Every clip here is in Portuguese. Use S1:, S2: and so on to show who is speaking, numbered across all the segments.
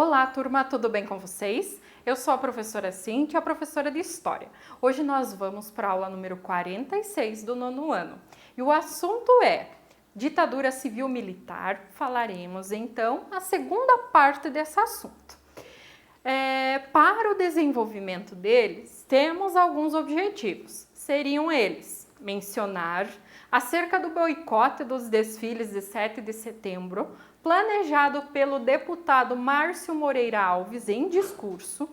S1: Olá, turma, tudo bem com vocês? Eu sou a professora Cíntia, professora de História. Hoje nós vamos para a aula número 46 do nono ano. E o assunto é ditadura civil-militar. Falaremos, então, a segunda parte desse assunto. Para o desenvolvimento deles, temos alguns objetivos. Seriam eles: mencionar acerca do boicote dos desfiles de 7 de setembro, planejado pelo deputado Márcio Moreira Alves em discurso,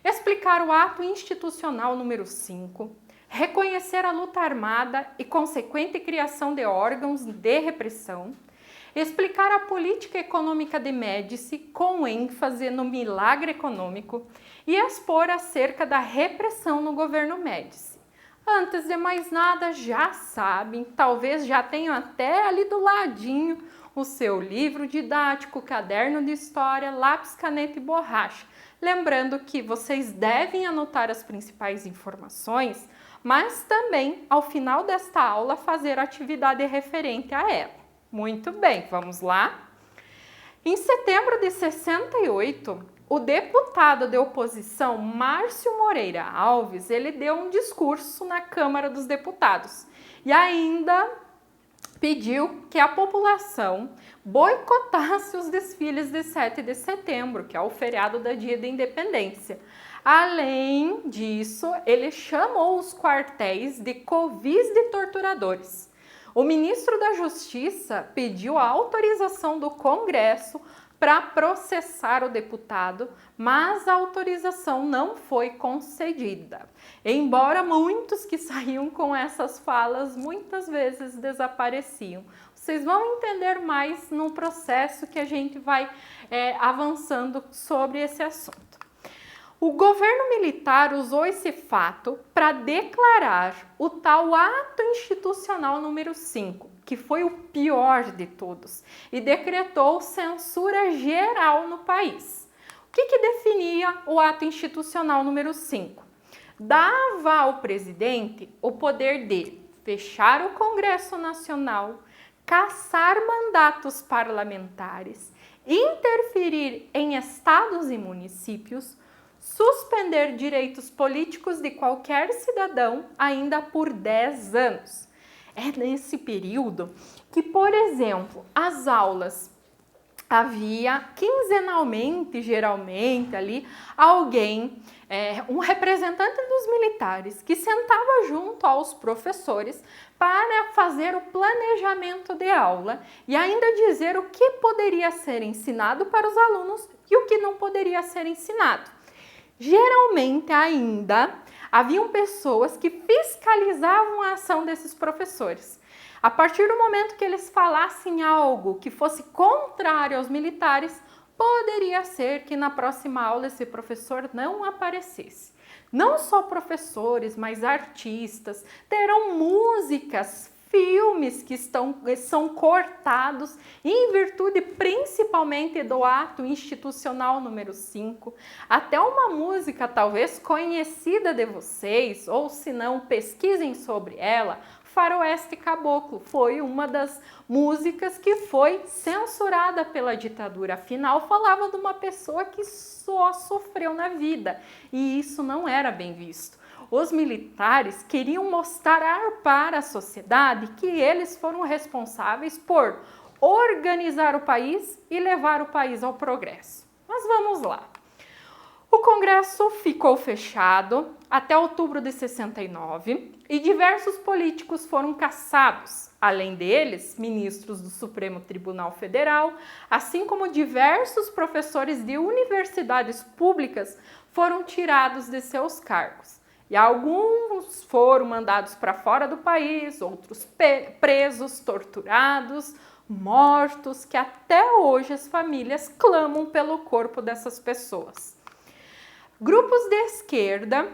S1: explicar o ato institucional número 5, reconhecer a luta armada e consequente criação de órgãos de repressão, explicar a política econômica de Médici com ênfase no milagre econômico e expor acerca da repressão no governo Médici. Antes de mais nada, já sabem, talvez já tenham até ali do ladinho o seu livro didático, caderno de história, lápis, caneta e borracha. Lembrando que vocês devem anotar as principais informações, mas também, ao final desta aula, fazer a atividade referente a ela. Muito bem, vamos lá? Em setembro de 68, o deputado de oposição Márcio Moreira Alves, ele deu um discurso na Câmara dos Deputados e ainda pediu que a população boicotasse os desfiles de 7 de setembro, que é o feriado do Dia da Independência. Além disso, ele chamou os quartéis de covis de torturadores. O ministro da Justiça pediu a autorização do Congresso para processar o deputado, mas a autorização não foi concedida. Embora muitos que saíam com essas falas muitas vezes desapareciam. Vocês vão entender mais no processo que a gente vai avançando sobre esse assunto. O governo militar usou esse fato para declarar o tal ato institucional número 5, que foi o pior de todos, e decretou censura geral no país. O que definia o ato institucional número 5? Dava ao presidente o poder de fechar o Congresso Nacional, cassar mandatos parlamentares, interferir em estados e municípios, suspender direitos políticos de qualquer cidadão ainda por 10 anos. É nesse período que, por exemplo, as aulas havia quinzenalmente, geralmente ali, alguém, um representante dos militares que sentava junto aos professores para fazer o planejamento de aula e ainda dizer o que poderia ser ensinado para os alunos e o que não poderia ser ensinado. Geralmente ainda haviam pessoas que fiscalizavam a ação desses professores. A partir do momento que eles falassem algo que fosse contrário aos militares, poderia ser que na próxima aula esse professor não aparecesse. Não só professores, mas artistas terão músicas, filmes que são cortados em virtude principalmente do ato institucional número 5. Até uma música talvez conhecida de vocês, ou se não, pesquisem sobre ela, Faroeste Caboclo. Foi uma das músicas que foi censurada pela ditadura. Afinal, falava de uma pessoa que só sofreu na vida e isso não era bem visto. Os militares queriam mostrar para a sociedade que eles foram responsáveis por organizar o país e levar o país ao progresso. Mas vamos lá. O Congresso ficou fechado até outubro de 69 e diversos políticos foram cassados. Além deles, ministros do Supremo Tribunal Federal, assim como diversos professores de universidades públicas foram tirados de seus cargos. E alguns foram mandados para fora do país, outros presos, torturados, mortos, que até hoje as famílias clamam pelo corpo dessas pessoas. Grupos de esquerda,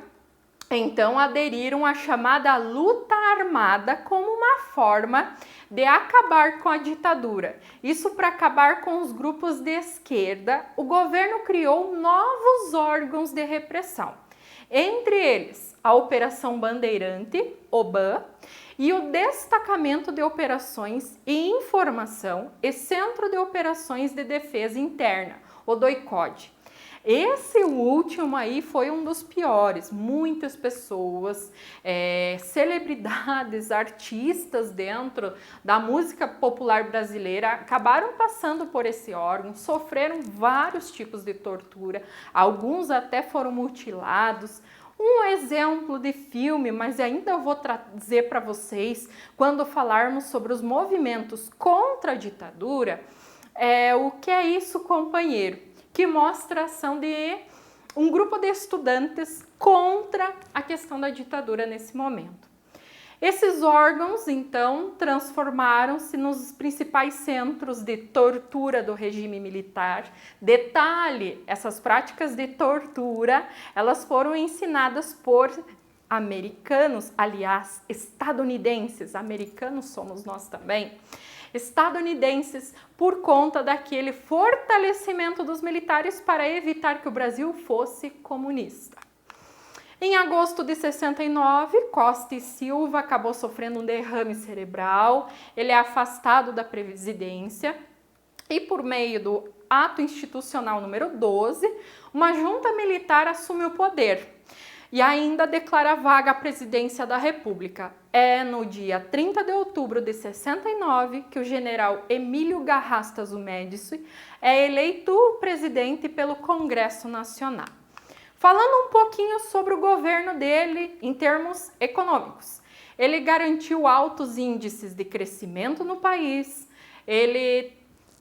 S1: então, aderiram à chamada luta armada como uma forma de acabar com a ditadura. Isso para acabar com os grupos de esquerda, o governo criou novos órgãos de repressão. Entre eles, a Operação Bandeirante, OBAN, e o Destacamento de Operações e Informação e Centro de Operações de Defesa Interna, o doicode. Esse último aí foi um dos piores. Muitas pessoas, celebridades, artistas dentro da música popular brasileira acabaram passando por esse órgão, sofreram vários tipos de tortura, alguns até foram mutilados. Um exemplo de filme, mas ainda vou trazer para vocês quando falarmos sobre os movimentos contra a ditadura, O Que É Isso, Companheiro? Que mostra a ação de um grupo de estudantes contra a questão da ditadura nesse momento. Esses órgãos, então, transformaram-se nos principais centros de tortura do regime militar. Detalhe, essas práticas de tortura, elas foram ensinadas por americanos, aliás, estadunidenses, americanos somos nós também, estadunidenses, por conta daquele fortalecimento dos militares para evitar que o Brasil fosse comunista. Em agosto de 69, Costa e Silva acabou sofrendo um derrame cerebral, ele é afastado da presidência e, por meio do ato institucional número 12, uma junta militar assume o poder e ainda declara vaga a presidência da República. É no dia 30 de outubro de 69 que o general Emílio Garrastazu Médici é eleito presidente pelo Congresso Nacional. Falando um pouquinho sobre o governo dele em termos econômicos, ele garantiu altos índices de crescimento no país, ele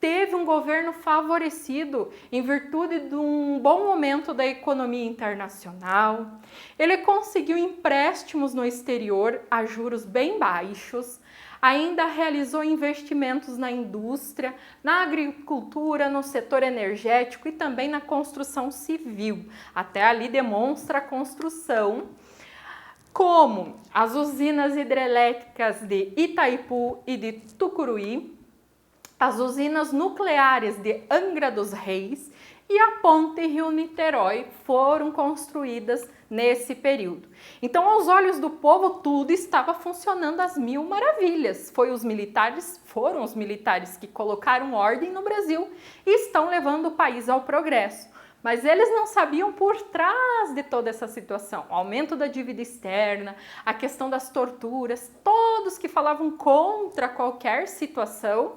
S1: teve um governo favorecido em virtude de um bom momento da economia internacional. Ele conseguiu empréstimos no exterior a juros bem baixos, ainda realizou investimentos na indústria, na agricultura, no setor energético e também na construção civil. Até ali demonstra a construção, como as usinas hidrelétricas de Itaipu e de Tucuruí, as usinas nucleares de Angra dos Reis e a ponte Rio-Niterói foram construídas nesse período. Então, aos olhos do povo, tudo estava funcionando às mil maravilhas. Foram os militares que colocaram ordem no Brasil e estão levando o país ao progresso. Mas eles não sabiam por trás de toda essa situação, o aumento da dívida externa, a questão das torturas, todos que falavam contra qualquer situação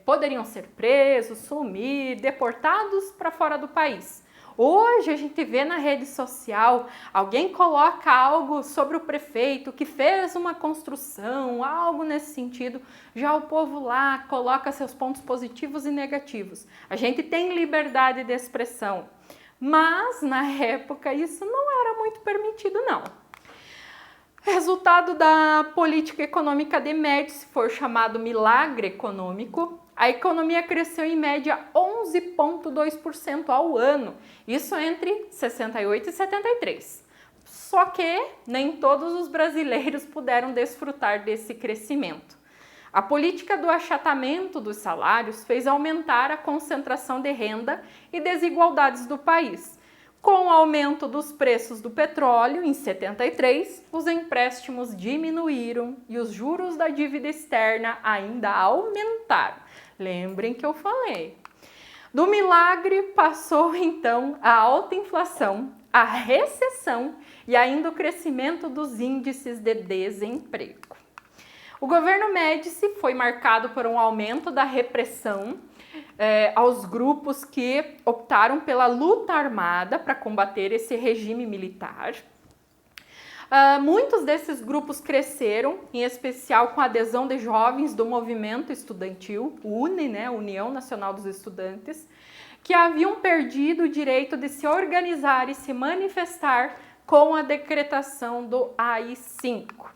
S1: poderiam ser presos, sumir, deportados para fora do país. Hoje a gente vê na rede social, alguém coloca algo sobre o prefeito que fez uma construção, algo nesse sentido, já o povo lá coloca seus pontos positivos e negativos. A gente tem liberdade de expressão, mas na época isso não era muito permitido não. Resultado da política econômica de Médici foi chamado milagre econômico. A economia cresceu em média 11,2% ao ano, isso entre 68 e 73. Só que nem todos os brasileiros puderam desfrutar desse crescimento. A política do achatamento dos salários fez aumentar a concentração de renda e desigualdades do país. Com o aumento dos preços do petróleo em 73, os empréstimos diminuíram e os juros da dívida externa ainda aumentaram. Lembrem que eu falei. Do milagre passou então a alta inflação, a recessão e ainda o crescimento dos índices de desemprego. O governo Médici foi marcado por um aumento da repressão aos grupos que optaram pela luta armada para combater esse regime militar. Muitos desses grupos cresceram, em especial com a adesão de jovens do movimento estudantil, UNE, União Nacional dos Estudantes, que haviam perdido o direito de se organizar e se manifestar com a decretação do AI-5.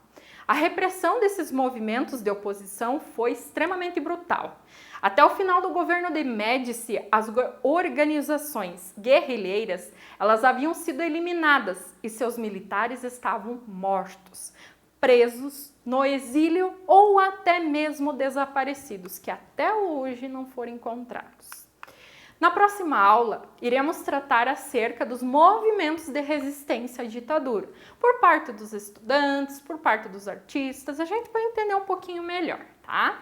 S1: A repressão desses movimentos de oposição foi extremamente brutal. Até o final do governo de Médici, as organizações guerrilheiras elas haviam sido eliminadas e seus militares estavam mortos, presos, no exílio ou até mesmo desaparecidos, que até hoje não foram encontrados. Na próxima aula, iremos tratar acerca dos movimentos de resistência à ditadura, por parte dos estudantes, por parte dos artistas, a gente vai entender um pouquinho melhor, tá?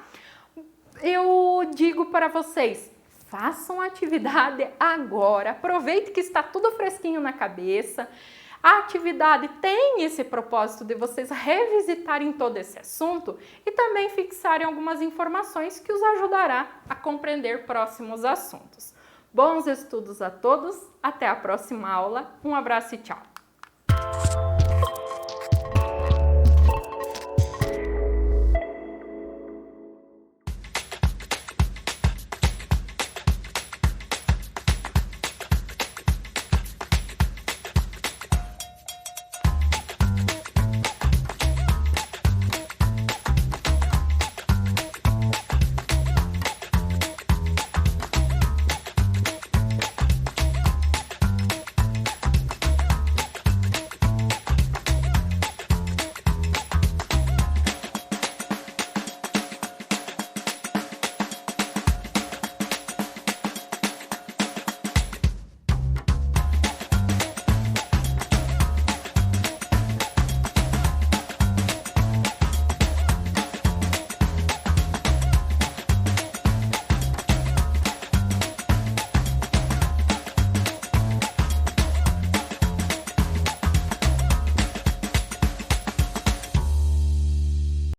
S1: Eu digo para vocês, Façam a atividade agora, aproveite que está tudo fresquinho na cabeça. A atividade tem esse propósito de vocês revisitarem todo esse assunto e também fixarem algumas informações que os ajudará a compreender próximos assuntos. Bons estudos a todos, até a próxima aula, um abraço e tchau!